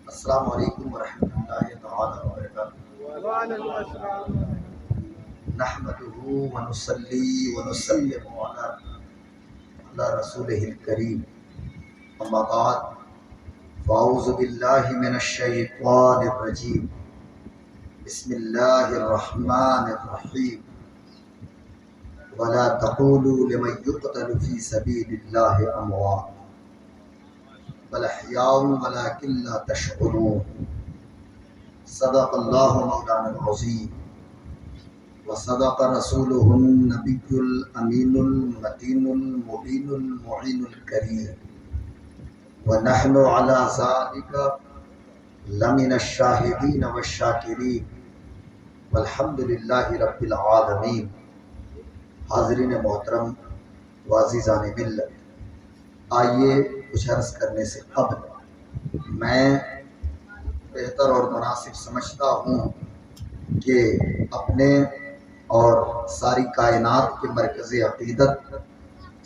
السلام علیکم ورحمۃ اللہ تعالی وبرکاتہ۔ وعلیکم السلام۔ نحمده ونصلی ونسلم علی رسولہ الکریم، اما بعد فاعوذ باللہ من الشیطان الرجیم، بسم اللہ الرحمن الرحیم۔ ولا تقولوا لمن يقتل في سبيل الله اموات بل احیاء ولكن لا تشعرون۔ صدق اللہ مولانا العظیم وصدق رسولہ النبی الامین المتین المبین المعین الکریم، ونحن علی ذلک لمن الشاہدین والشاکرین، والحمد للہ رب العالمین۔ حاضرین محترم و عزیزان ملت، آئیے کچھ عرض کرنے سے قبل میں بہتر اور مناسب سمجھتا ہوں کہ اپنے اور ساری کائنات کے مرکز عقیدت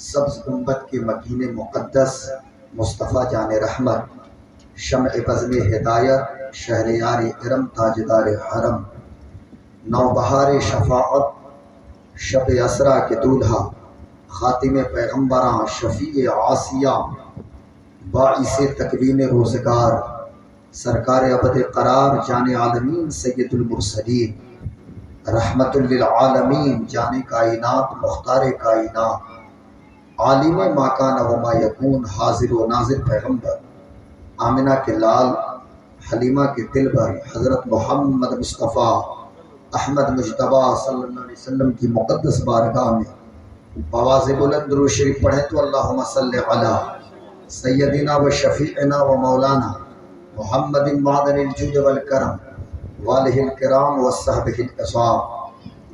سبز گنبد کے مکین مقدس مصطفیٰ جان رحمت، شمع بزم ہدایت، شہریار ارم، تاجدار حرم، نوبہار شفاعت، شب اسرا کے دولہا، خاتم پیغمبراں، شفیع عاصیہ، باعث تکوین روزگار، سرکار ابد قرار، جان عالمین، سید المرسلین، رحمت للعالمین، جان کائنات، مختار کائنات، عالم ما کان و ما یکون، حاضر و ناظر پیغمبر، آمنہ کے لال، حلیمہ کے دلبر، حضرت محمد مصطفیٰ احمد مجتبیٰ صلی اللہ علیہ وسلم کی مقدس بارگاہ میں بآواز بلند درود شریف پڑھیں تو اللہم صلی علی سیدنا و شفیعنا و مولانا محمد معدن الجود والکرم، والہ الکرام وصحبہ الاصحاب،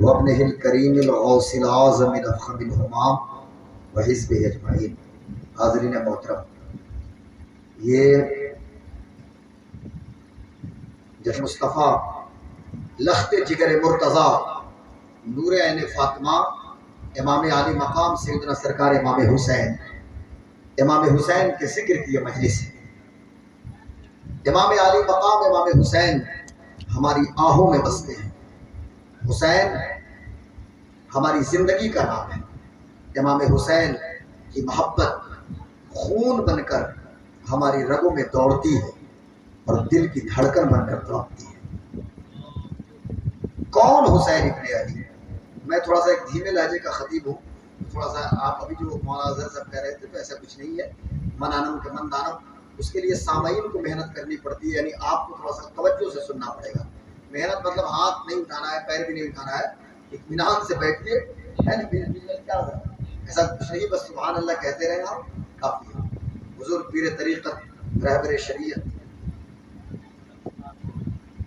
وابنہ الکریم الغوث العظم الافخم الہمام وحزبہ اجمعین۔ حاضرین محترم، یہ جشن مصطفیٰ لخت جگر مرتضیٰ نور عین فاطمہ امام علی مقام سیدنا سرکار امام حسین کے ذکر کی یہ مجلس ہے۔ امام علی مقام امام حسین ہماری آہوں میں بستے ہیں۔ حسین ہماری زندگی کا نام ہے۔ امام حسین کی محبت خون بن کر ہماری رگوں میں دوڑتی ہے اور دل کی دھڑکن بن کر تڑپتی ہے۔ کون حسین ابن علی؟ میں تھوڑا سا ایک دھیمے لہجے کا خطیب ہوں، تھوڑا سا آپ ابھی جو مولانا اظہر صاحب کہہ رہے تھے تو ایسا کچھ نہیں ہے، من آنم کے من دانم، اس کے لیے سامعین کو محنت کرنی پڑتی ہے، یعنی آپ کو تھوڑا سا توجہ سے سننا پڑے گا۔ محنت مطلب ہاتھ نہیں اٹھانا ہے، پیر بھی نہیں اٹھانا ہے، اطمینان سے بیٹھ کے ایسا کچھ نہیں، بس سبحان اللہ کہتے رہے آپ کافی ہے۔ حضور پیر طریقت، رہبر شریعت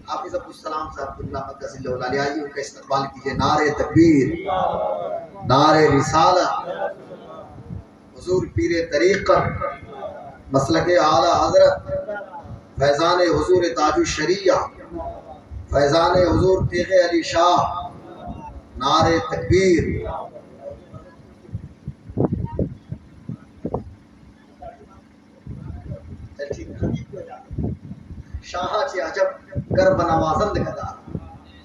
حافظ عبدالسلام صاحب اللہ مقدس اللہ علیہ، آئیے ان کا استقبال کیجئے۔ نعرہ تکبیر، نعرہ رسالت، حضور پیر طریقت، مسلک اعلیٰ حضرت، فیضان حضور تاج الشریعہ، فیضان حضور تیغ علی شاہ، نعرہ تکبیر۔ شاہا چی عجب گرب نوازند گدار،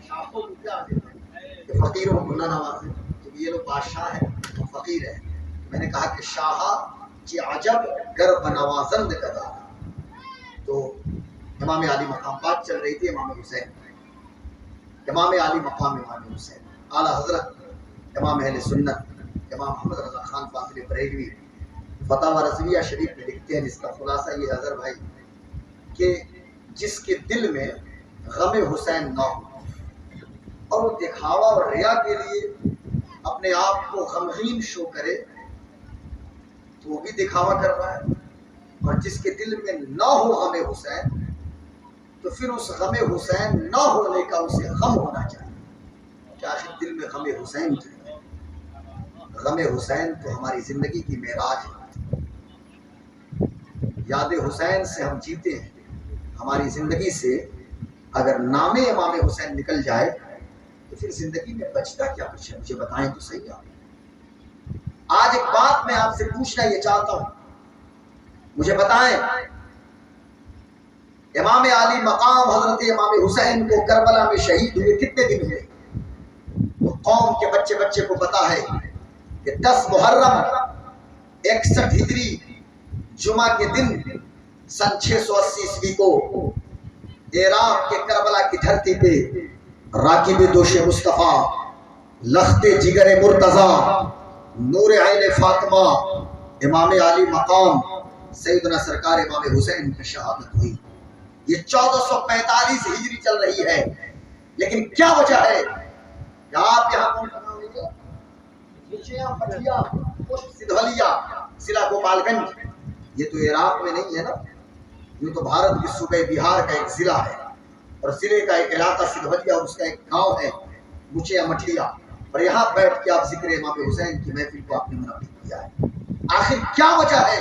شاہوں کو کیا دیتے ہیں کہ فقیروں کو نہ نوازیں، تو یہ لوگ بادشاہ ہیں تو فقیر ہیں۔ میں نے کہا کہ شاہا چی عجب گرب نوازند گدار، تو امام علی مقام بات چل رہی تھی امام حسین، امام علی مقام امام حسین، اعلیٰ حضرت امام اہل سنت امام محمد رضا خان فاضل بریلوی فتاوی رضویہ شریف میں لکھتے ہیں، جس کا خلاصہ یہ حضر بھائی کہ جس کے دل میں غم حسین نہ ہو اور وہ دکھاوا اور ریا کے لیے اپنے آپ کو غمگین شو کرے تو وہ بھی دکھاوا کر رہا ہے، اور جس کے دل میں نہ ہو غم حسین تو پھر اس غم حسین نہ ہونے کا اسے غم ہونا چاہیے کہ آخر دل میں غم حسین کیوں ہے۔ غم حسین تو ہماری زندگی کی معراج ہے، یاد حسین سے ہم جیتے ہیں۔ ہماری زندگی سے اگر نام امام حسین نکل جائے تو پھر زندگی میں بچتا کیا کچھ ہے؟ مجھے بتائیں تو صحیح آپ۔ آج ایک بات میں آپ سے پوچھنا یہ چاہتا ہوں، مجھے بتائیں امام علی مقام حضرت امام حسین کو کربلا میں شہید ہوئے کتنے دن ہوئے؟ تو قوم کے بچے بچے کو پتا ہے کہ 10 محرم 61 ہجری جمعہ کے دن سن 680 عیسوی کو عراق کے کربلا کی دھرتی پہ راکب دوش مصطفیٰ، لخت جگر مرتضیٰ، نور عین فاطمہ، امام علی مقام سیدنا سرکار امام حسین کی شہادت ہوئی۔ یہ 1445 ہجری چل رہی ہے، لیکن کیا وجہ ہے کہ آپ یہاں کون کھڑا ہوئے؟ مچھیاں پٹھیا سدھولیا ضلع گوپال گنج، یہ تو عراق میں نہیں ہے نا، یہ تو بھارت کے صوبے بہار کا ایک ضلع ہے، اور ضلع کا ایک علاقہ سدھولیا اور اس کا ایک گاؤں ہے مچھیاں مٹھیا، اور یہاں بیٹھ کے آپ ذکر امام حسین کی محفل کو آپ نے منعقد کیا ہے۔ آخر کیا وجہ ہے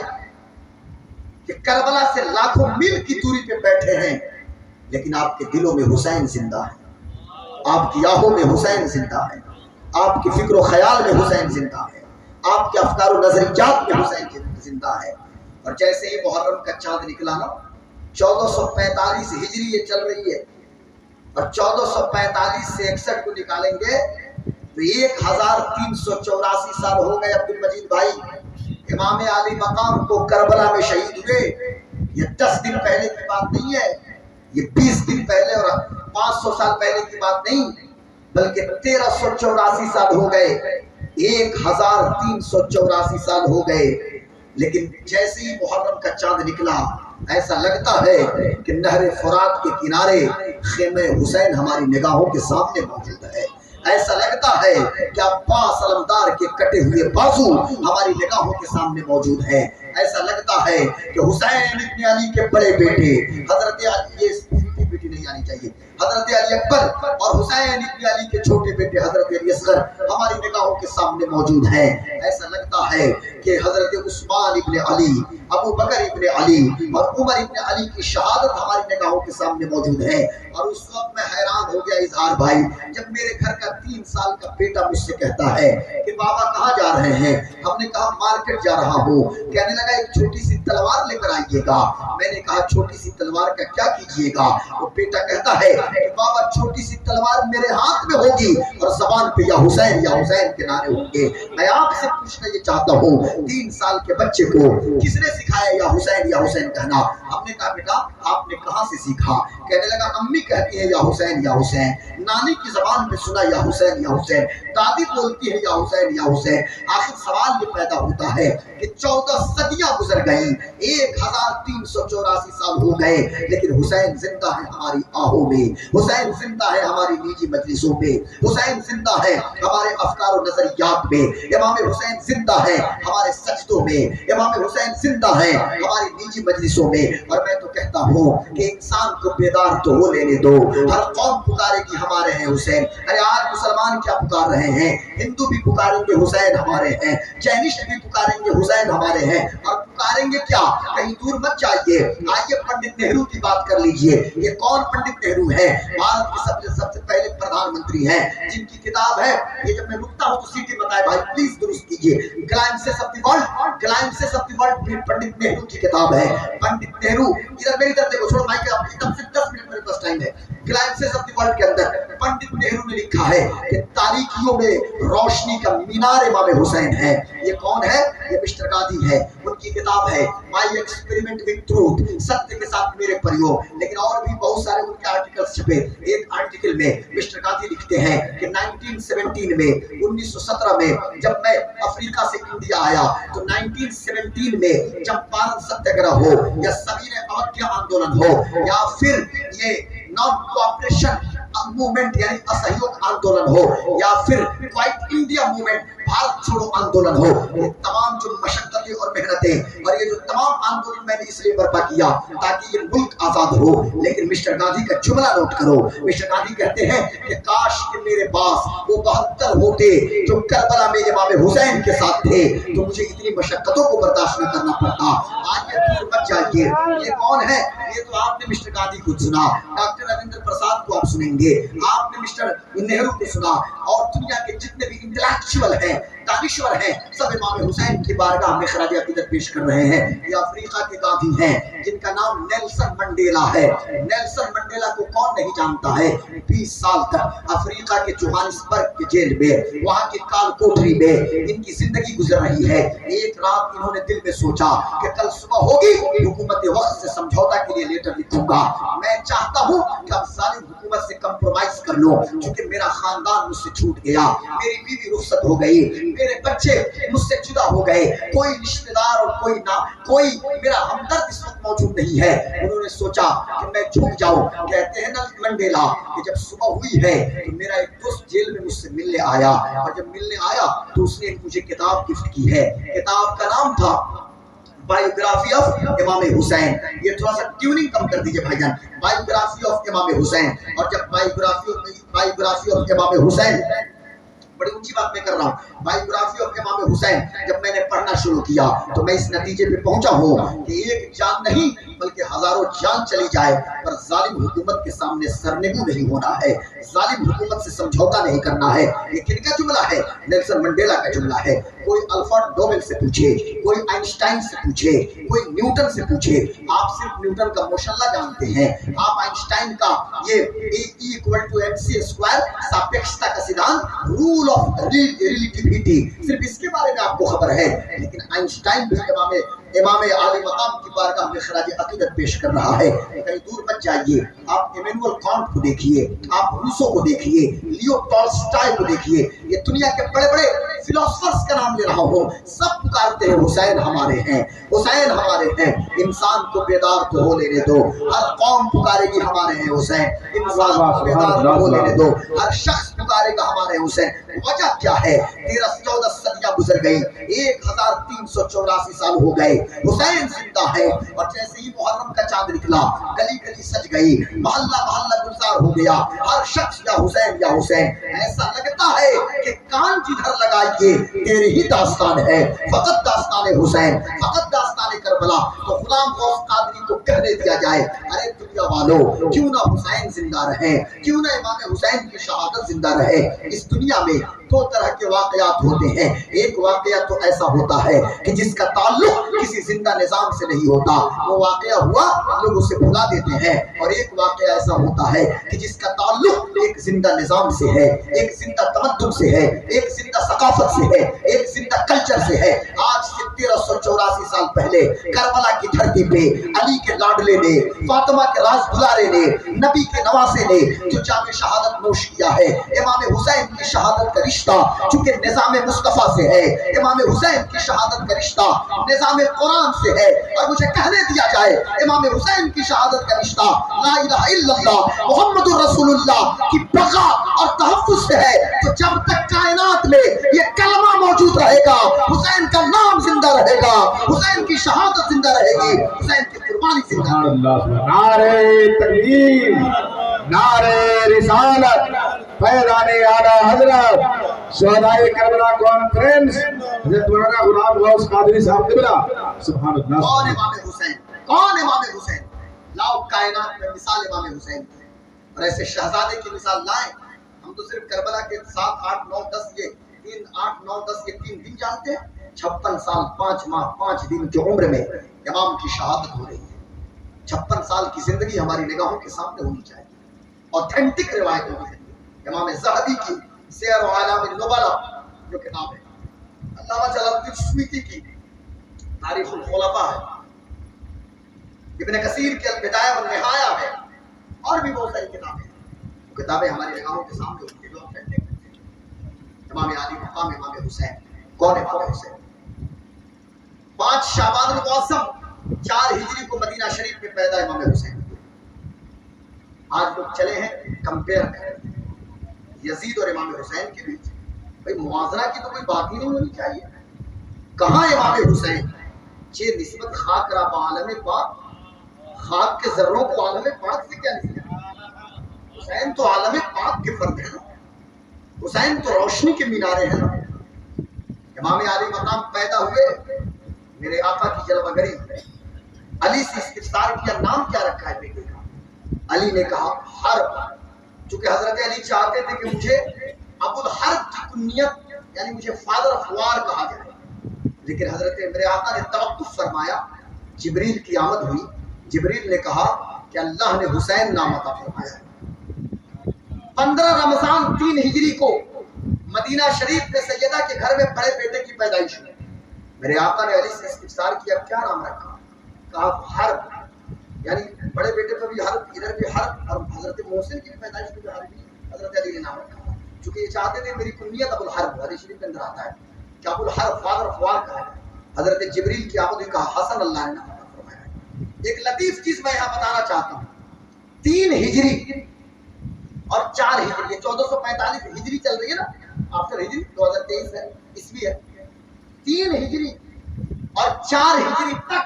کہ کربلا سے لاکھوں میل کی دوری پہ بیٹھے ہیں، لیکن آپ کے دلوں میں حسین زندہ ہے، آپ کی آہوں میں حسین زندہ ہے، آپ کی فکر و خیال میں حسین زندہ ہے، آپ کے افکار و نظریات میں حسین زندہ ہے۔ اور جیسے ہی محرم کا چاند نکلا نا، 1445 ہجری یہ چل رہی ہے، اور 1445 سے 61 کو نکالیں گے تو 1384 سال ہو گئے عبد المجید بھائی امام علی مقام کو کربلا میں شہید ہوئے۔ یہ 10 دن پہلے کی بات نہیں ہے، یہ 20 دن پہلے اور 500 سال پہلے کی بات نہیں، بلکہ 1384 سال ہو گئے، 1384 سال ہو گئے۔ لیکن جیسے ہی محرم کا چاند نکلا، ایسا لگتا ہے کہ نہر فرات کے کنارے خیمہ حسین ہماری نگاہوں کے سامنے موجود ہے، ایسا لگتا ہے کہ عباس علمدار کے کٹے ہوئے بازو ہماری نگاہوں کے سامنے موجود ہے، ایسا لگتا ہے کہ حسین ابن علی کے بڑے بیٹے حضرت علی، یہ بیٹی نہیں آنی چاہیے، حضرت علی اکبر اور حسین ابن علی کے چھوٹے بیٹے حضرت علی اصغر ہماری نگاہوں کے سامنے موجود ہیں، ایسا لگتا ہے کہ حضرت عثمان ابن علی، ابو بکر ابن علی اور عمر ابن علی کی شہادت ہماری نگاہوں کے سامنے موجود ہے۔ اور اس وقت میں حیران ہو گیا اظہار بھائی، جب میرے گھر کا 3 سال کا بیٹا مجھ سے کہتا ہے کہ بابا کہاں جا رہے ہیں؟ ہم نے کہا مارکیٹ جا رہا ہوں۔ کہنے لگا ایک چھوٹی سی تلوار لے کر آئیے گا۔ میں نے کہا چھوٹی سی تلوار کا کیا کیجیے گا؟ وہ بیٹا کہتا ہے کہ بابا چھوٹی سی تلوار میرے ہاتھ میں ہوگی اور زبان پہ یا حسین کے نعرے ہوں گے۔ میں آپ سے پوچھنا یہ چاہتا ہوں، 3 سال کے بچے کو کس نے سکھایا یا حسین کہنا؟ ہم نے کہا بیٹا آپ نے کہاں سے سیکھا؟ کہنے لگا امی کہتی ہے یا حسین، نانی کی زبان پہ سنا یا حسین، دادی بولتی ہے یا حسین۔ آخر سوال یہ پیدا ہوتا ہے کہ 14 صدیاں گزر گئیں، 1384 سال ہو گئے، لیکن حسین زندہ ہے ہماری آہوں میں، حسین زندہ ہے ہماری نجی مجلسوں میں، حسین زندہ ہے ہمارے افکار و نظریات میں، امام حسین زندہ ہے ہمارے سجدوں میں، امام حسین زندہ ہے ہماری نجی مجلسوں میں۔ اور میں تو کہتا ہوں کہ انسان کو بیدار تو ہو لینے دو، ہر قوم پکارے گی ہمارے ہیں حسین۔ ارے آج مسلمان کیا پکار رہے ہیں؟ ہندو بھی پکاریں گے حسین ہمارے ہیں، جینسٹ بھی پکاریں گے حسین ہمارے ہیں، اور پکاریں گے کیا؟ کہیں دور مت جائیے، آئیے پنڈت نہرو کی بات کر لیجئے۔ یہ کون پنڈت نہرو ہے؟ بھارت کے سب سے پہلے پردھان منتری ہیں، جن کی کتاب ہے، یہ جب میں رکتا ہوں تو سیٹی بتائے بھائی پلیز درست کیجئے، glimpses of the world Pandit Nehru کی کتاب ہے۔ پنڈت نہرو ادھر میری طرف دیکھو، چھوڑو مائک ایک دم سے 10 منٹ میرے پاس ٹائم ہے۔ گلائمسس آف دی ورلڈ کے اندر پنڈت نہرو نے لکھا ہے کہ تاریکیوں میں روشنی کا مینار امام حسین ہے۔ یہ کون ہے؟ یہ مسٹر گاندھی ہے، ان کی کتاب ہے مائی ایکسپیریمنٹ وتھ ٹروتھ، ستیہ کے ساتھ میرے پریو۔ لیکن اور بھی بہت سارے ان کے آرٹیکلز چھپے۔ ایک آرٹیکل میں مسٹر گاندھی لکھتے ہیں کہ 1917 میں 1917 میں جب میں افریقہ سے انڈیا آیا تو 1917 میں چمپارن ستیہ گرہ ہو یا سویر اودھیا آندولن ہو یا پھر یہ نان کوآپریشن موومنٹ یعنی اسہیوگ آندولن ہو یا پھر کوائٹ انڈیا موومنٹ بھارت چھوڑو آندولن ہو، یہ تمام جو مشقتیں اور محنتیں اور یہ جو تمام آندولن میں نے اس لیے برپا کیا تاکہ یہ ملک آزاد ہو۔ لیکن مسٹر گاندھی کا جملہ نوٹ کرو، مسٹر گاندھی کہتے ہیں کہ کاش کہ میرے پاس وہ 72 ہوتے جو کربلا میں امام حسین کے ساتھ تھے تو مجھے اتنی مشقتوں کو برداشت نہ کرنا پڑتا۔ آج یہ دور مت جائیے، یہ کون ہے؟ یہ تو آپ نے مسٹر گاندھی کو سنا، ڈاکٹر راجندر پرساد کو آپ سنیں گے، آپ نے مسٹر نہرو کو سنا، اور دنیا کے جتنے بھی انٹلیکچوئل ہیں ہیں, دانشور ہیں, سب امام حسین کی بارگاہ میں خراج عقیدت پیش کر رہے ہیں. یہ افریقہ کے گاندھی ہیں جن کا نام نیلسن منڈیلا ہے. نیلسن منڈیلا کو کون نہیں جانتا ہے؟ 20 سال تک افریقہ کے جوہانسبرگ کے جیل میں, وہاں کے کال کوٹری میں ان کی زندگی گزر رہی ہے. ایک رات انہوں نے دل میں سوچا کہ کل صبح ہوگی حکومت وقت سے سمجھوتا کے لیے لیٹر لکھوں گا. میں چاہتا ہوں کہ اب ظالم حکومت سے کمپرومائز کر لوں, کیونکہ میرا خاندان مجھ سے چھوٹ گیا, میری بیوی رخصت ہو گئی, میرے بچے مجھ سے جدا ہو گئے, کوئی رشتہ دار اور کوئی میرا ہمدرد اس وقت موجود نہیں ہے. انہوں نے سوچا کہ میں جھک جاؤں. کہتے ہیں نیلسن منڈیلا کہ جب صبح ہوئی ہے تو میرا ایک دوست جیل میں مجھ سے ملنے آیا, اور جب ملنے آیا تو اس نے مجھے کتاب گفٹ کی ہے. کتاب کا نام تھا بایوگرافی آف امام حسین. یہ تھوڑا سا ٹیوننگ کم کر دیجئے بھائی جان, بایوگرافی آف امام حسین. اور جب بایوگرافی آف امام حسین, بڑی اونچی بات میں کر رہا ہوں, بایوگرافی آف امام حسین جب میں نے پڑھنا شروع کیا تو میں اس نتیجے پہ پہنچا ہوں کہ ایک جان نہیں بلکہ ہزاروں جان چلی جائے پر ظالم حکومت کے سامنے سرنگو نہیں ہونا ہے, ظالم حکومت سے سمجھوتا نہیں کرنا ہے. یہ کن کا جملہ ہے؟ نیلسن منڈیلا کا جملہ ہے. کوئی الفرڈ نوبل سے پوچھے, کوئی آئنسٹائن سے پوچھے, کوئی نیوٹن سے پوچھے, آپ صرف نیوٹن کا ماشاءاللہ جانتے ہیں, آپ آئنسٹائن کا یہ E=mc², ساپیکشتا کا سدھانت, رول آف ریلیٹیوٹی, صرف اس کے بارے میں آپ کو خبر ہے. لیکن آئنسٹائن بھی امام عالی مقام کی بارگاہ میں خراج عقیدت پیش کر رہا ہے. کہیں دور مت جائیے, آپ ایمینول کانٹ کو دیکھیے, آپ روسو کو دیکھیے, لیو ٹالسٹائے کو دیکھیے, یہ دنیا کے بڑے بڑے فلاسفرز کا نام لے رہا ہوں, سب پکارتے ہیں حسین ہمارے ہیں, حسین ہمارے ہیں. انسان کو بیدار تو ہو لینے دو, ہر قوم پکارے گی ہمارے ہیں حسین. انسان کو بیدار تو ہو لینے دو, ہر شخص پکارے گا ہمارے حسین. وجہ کیا ہے؟ 13-14 صدیاں گزر گئی, 1384 سال ہو گئے, حسین زندہ ہے. اور جیسے ہی محرم کا چاند نکلا, گلی گلی سج گئی, محلہ محلہ گلزار ہو گیا, ہر شخص یا حسین یا حسین. ایسا لگتا ہے کہ کان جدھر لگائیے تیری ہی داستان ہے, فقط داستان حسین, فقط داستان کربلا. تو غلام غوث قادری کو کہنے دیا جائے, ارے دنیا والو کیوں نہ حسین زندہ رہے, کیوں نہ امام حسین کی شہادت زندہ رہے. اس دنیا میں دو طرح کے واقعات ہوتے ہیں. ایک واقعہ تو ایسا ہوتا ہے کہ جس کا تعلق کسی زندہ نظام سے نہیں ہوتا, وہ واقعہ ہوا لوگ اسے بھلا دیتے ہیں. اور ایک واقعہ ایسا ہوتا ہے کہ جس کا تعلق ایک زندہ نظام سے ہے, ایک زندہ تمدن سے ہے, ایک زندہ ثقافت سے ہے, ایک زندہ کلچر سے ہے. آج سے 1384 سال پہلے کربلا کی دھرتی پہ علی کے لاڈلے نے, فاطمہ کے راز دلارے نے, نبی کے نواسے نے جو جام شہادت نوش کیا ہے, امام حسین کی شہادت کا رشتہ چونکہ نظام مصطفیٰ سے ہے, امام حسین کی شہادت کا رشتہ نظام قرآن سے ہے. اور مجھے کہنے دیا جائے امام حسین کی شہادت کا رشتہ لا الہ الا اللہ محمد رسول اللہ کی بقا اور تحفظ سے ہے. تو جب تک کائنات میں یہ کلمہ موجود رہے گا, حسین کا نام زندہ رہے گا, حسین کی شہادت زندہ رہے گی, حسین کی قربانی زندہ رہے گی. نعرہ تکبیر, نعرہ رسالت, فیضان اعلیٰ حضرت شہدائے کربلا کانفرنس حضرت مولانا غلام غوث قادری صاحب قبلہ. سبحان اللہ. کون امام حسین, کون امام حسین؟ لاؤ کائنات میں مثال امام حسین کی, اور ایسے شہزادے کی مثال لائیں. ہم تو صرف کربلا کے 7, 8, 9, 10 یہ 3 دن جانتے ہیں. 56 سال 5 ماہ 5 دن کی عمر میں امام کی شہادت ہو رہی ہے. 56 سال کی زندگی ہماری نگاہوں کے سامنے ہونی چاہیے. اوتھینٹک روایتوں کی زندگی. امام ذہبی کی سیر و اعلام النبلا جو کتاب ہے, علامہ جلال الدین سیوطی کی تاریخ الخلفاء ہے, ابن کثیر کی البدایہ والنہایہ ہے, اور بھی بہت ساری کتابیں ہیں. وہ کتابیں ہماری نگاہوں کے سامنے ہوتی ہیں جو اوتھینٹک ہیں. امام عالی مقام امام حسین. کون امام حسین؟ 5 شعبان المعظم 4 ہجری کو مدینہ شریف میں پیدا امام حسین. آج لوگ چلے ہیں کمپیئر کریں یزید اور امام حسین کے بیچ. بھئی موازنہ کی تو کوئی بات ہی نہیں ہونی چاہیے. کہاں امام حسین؟ یہ نسبت خاک را با عالم پاک, خاک کے ذروں کو عالم پاک سے کیا نسبت؟ حسین تو عالم پاک کے فرد ہیں, حسین تو روشنی کے مینارے ہیں. امام عالی مقام پیدا ہوئے, میرے آقا کی جلوہ گری. علی سے استفسار کیا نام کیا رکھا ہے بیٹے کا؟ علی نے کہا حرب, چونکہ حضرت علی چاہتے تھے کہ مجھے ابو الحرب کی کنیت یعنی مجھے فادر آف وار کہا جائے. لیکن حضرت میرے آقا نے توقف فرمایا. جبریل کی آمد ہوئی. جبریل نے کہا کہ اللہ نے حسین نام عطا فرمایا. 15 رمضان 3 ہجری کو مدینہ شریف میں سیدہ کے گھر میں بڑے بیٹے کی پیدائش ہوئی. میرے آقا نے علی سے استفسار کیا کیا نام رکھا؟ کہا حرب. یعنی بڑے بیٹے پر بھی حرب, ادھر بھی حرب, اور حضرت محسن کی پیدائش میں بھی حرب بھی حضرت علی نے نام رکھا. چونکہ یہ چاہتے تھے میری کنیت ابو الحرب, حدیث شریف کے اندر آتا ہے کہ ابو الحرب فادر آف وار کہا ہے. حضرت جبریل کی آمد ہوئی, کہا حسن اللہ نے نام عطا فرمایا. ایک لطیف چیز میں یہاں بتانا چاہتا ہوں. 3 ہجری اور 4 ہجری, یہ 1445 ہجری چل رہی ہے نا, آفٹر ہجری 2023 ہے, عیسوی ہے. 3 ہجری اور 4 ہجری تک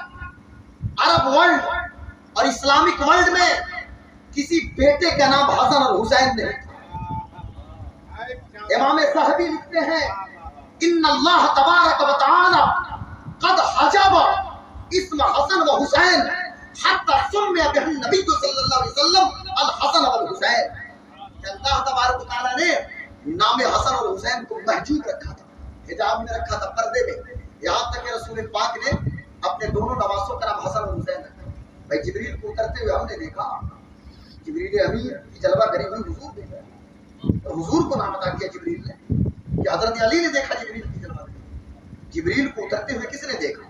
عرب ورلڈ اور اسلامک ورلڈ میں کسی بیٹے کا نام حسن اور حسین نہیں تھا. امام صاحبی لکھتے ہیں ان اللہ تبارک و تعالی قد حجب اسم حسن و حسین حتی سمع بہ النبی صلی اللہ علیہ وسلم الحسن والحسین. کہ اللہ تبارک و تعالی نے نام حسن اور حسین کو محجوب رکھا تھا, حجاب میں رکھا تھا, پردے میں, یہاں تک کہ رسول پاک نے اپنے دونوں نواسوں کا نام حسن اور حسین رکھا. بھائی جبریل کو اترتے ہوئے ہم نے دیکھا, جبریل امیر کی جلوہ گری ہوئی حضور دیکھا, اور حضور کو نام عطا کیا جبریل نے. کہ حضرت علی نے دیکھا جبریل کی جلوہ گری. جبریل کو اترتے ہوئے کس نے دیکھا؟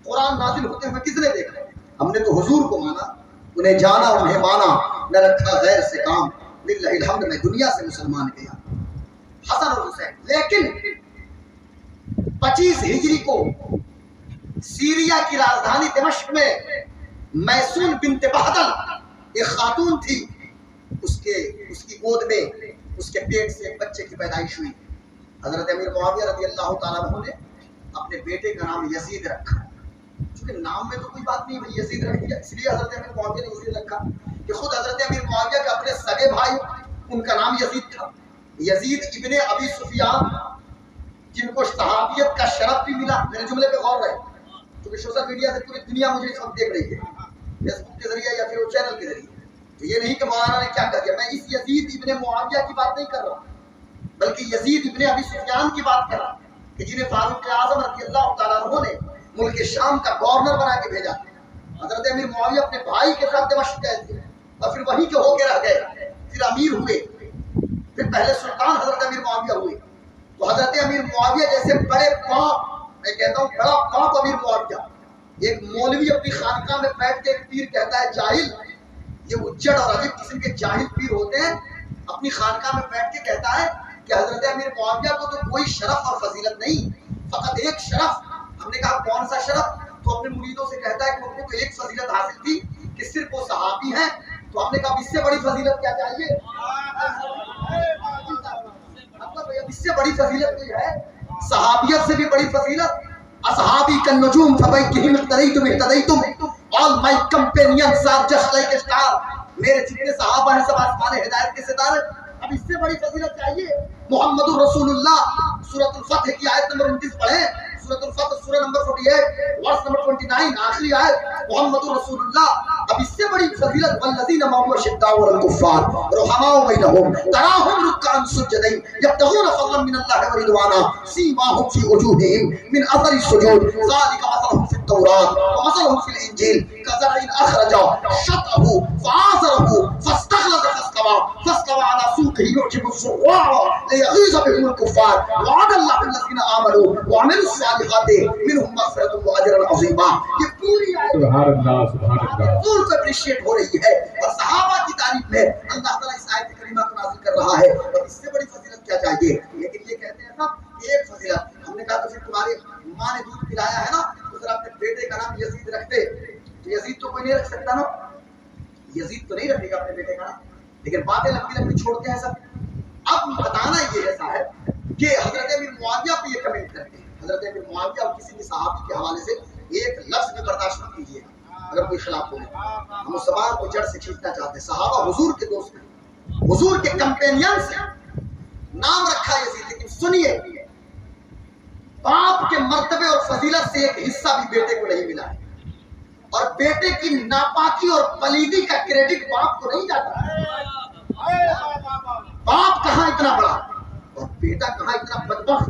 قرآن نازل ہوتے ہوئے کس نے دیکھا؟ ہم نے تو حضور کو مانا, انہیں جانا انہیں مانا, نہ رکھا غیر سے کام. للہ الحمد, میں دنیا سے مسلمان گیا حسن اور حسین. لیکن 25 ہجری کو سیریا کی راجدھانی دمشق میں میسون بنت بہدل ایک خاتون تھی, اس کی گود میں اس کے پیٹ سے ایک بچے کی پیدائش ہوئی. حضرت امیر معاویہ رضی اللہ تعالیٰ عنہ نے اپنے بیٹے کا نام یزید رکھا. چونکہ نام میں تو کوئی بات نہیں, بھائی یزید رکھ دیا, اس لیے حضرت امیر معاویہ نے یزید رکھا کہ خود حضرت امیر معاویہ کے اپنے سگے بھائی ان کا نام یزید تھا. یزید ابن ابی سفیان, جن کو صحابیت کا شرف بھی ملا. میرے جملے پہ غور رہے, کیونکہ سوشل میڈیا سے پوری دنیا مجھے اس وقت دیکھ رہی ہے, فیس بک کے ذریعے یا پھر چینل کے ذریعے. تو یہ نہیں کہ مولانا نے کیا کر دیا, میں اس یزید ابن معاویہ کی بات نہیں کر رہا, بلکہ یزید ابن ابی سفیان کی بات کر رہا کہ جنہیں فاروق اعظم رضی اللہ تعالیٰ عنہ نے ملک شام کا گورنر بنا کے بھیجا. حضرت امیر معاویہ اپنے بھائی کے ساتھ دمشق گئے تھے اور پھر وہیں کے ہو کے رہ گئے, پھر امیر ہوئے, پھر پہلے سلطان حضرت امیر معاویہ ہوئے. تو حضرت امیر معاویہ جیسے بڑے پاپ, میں کہتا ہوں بڑا پاپ امیر معاویہ, ایک مولوی اپنی خانقاہ میں بیٹھ کے ایک پیر کہتا ہے جاہل, یہ اجڑ اور عجیب قسم کے جاہل پیر ہوتے ہیں, اپنی خانقاہ میں بیٹھ کے کہتا ہے کہ حضرت امیر معاویہ کو تو کوئی شرف اور فضیلت نہیں, فقط ایک شرف. ہم نے کہا کون سا شرف؟ تو اپنے مریدوں سے کہتا ہے کہ ان کو تو ایک فضیلت حاصل تھی کہ صرف وہ صحابی ہیں. تو ہم نے کہا اس سے بڑی فضیلت کیا چاہیے؟ مطلب اس سے بڑی فضیلت کوئی ہے؟ صحابیت سے بھی بڑی فضیلت. اصحابی کالنجوم فبیکہم اقتدیتم اہتدیتم, all my companions are just like a star. میرے جتنے صحابہ ہیں سب آسمان ہدایت کے ستارے. اب اس سے بڑی فضیلت چاہیے؟ محمد رسول اللہ سورۃ الفتح کی آیت نمبر 29 پڑھیں. سورۃ الفتح سورہ نمبر 48 ورس نمبر 29 آخری آیت, محمد رسول اللہ. اب اس سے بڑی فضیلت والذین معه اشداء علی الکفار رحماء بینہم تراہم رکعا سجدا یبتغون فضلا من اللہ ورضوانا سیماہم فی وجوہہم من اثر السجود ذلک مثلهم فی التوراۃ ومثلهم فی الانجیل کزرع اخرج شطأه فآزره فاستغلظ فاستوى على سوقه يعجب الزراع ليغيظ بهم الكفار وعد الله الذين آمنوا وعملوا الصالحات منهم مغفرة واجرا عظیما. یہ پوری سبحان اللہ سبحان اللہ کو اپریشیٹ ہو رہی ہے اور صحابہ کی تعریف میں اللہ تعالیٰ اس آیت کریمہ کو نازل کر رہا ہے. اور اس سے بڑی فضیلت کیا چاہیے؟ لیکن یہ کہتے ہیں صاحب ایک فضیلت. ہم نے کہا تو پھر تمہاری ماں نے دودھ پلایا ہے نا, تو ذرا اپنے بیٹے کا نام یزید رکھتے. تو یزید تو کوئی نہیں رکھ سکتا نا, یزید تو نہیں رکھے گا اپنے بیٹے کا نام, لیکن باتیں لمبی لمبی چھوڑتے ہیں سب. اب بتانا یہ ایسا ہے کہ حضرت امیر معاویہ پہ یہ کمنٹ کرتے ہیں. حضرت امیر معاویہ اور کسی بھی صحابی کے حوالے سے ایک لفظ بھی برداشت مت کیجیے اگر کوئی خلاف ہو. ہم اس سوال کو جڑ سے کھینچنا چاہتے ہیں. صحابہ حضور کے دوست ہیں, حضور کے کمپینینز ہیں, نام رکھا یزید. لیکن سنیے, باپ کے مرتبے اور فضیلت سے ایک حصہ بھی بیٹے کو نہیں ملا ہے, اور بیٹے کی ناپاکی اور پلیدی کا کریڈٹ باپ کو نہیں جاتا. باپ کہاں اتنا بڑا اور بیٹا کہاں اتنا بدبخت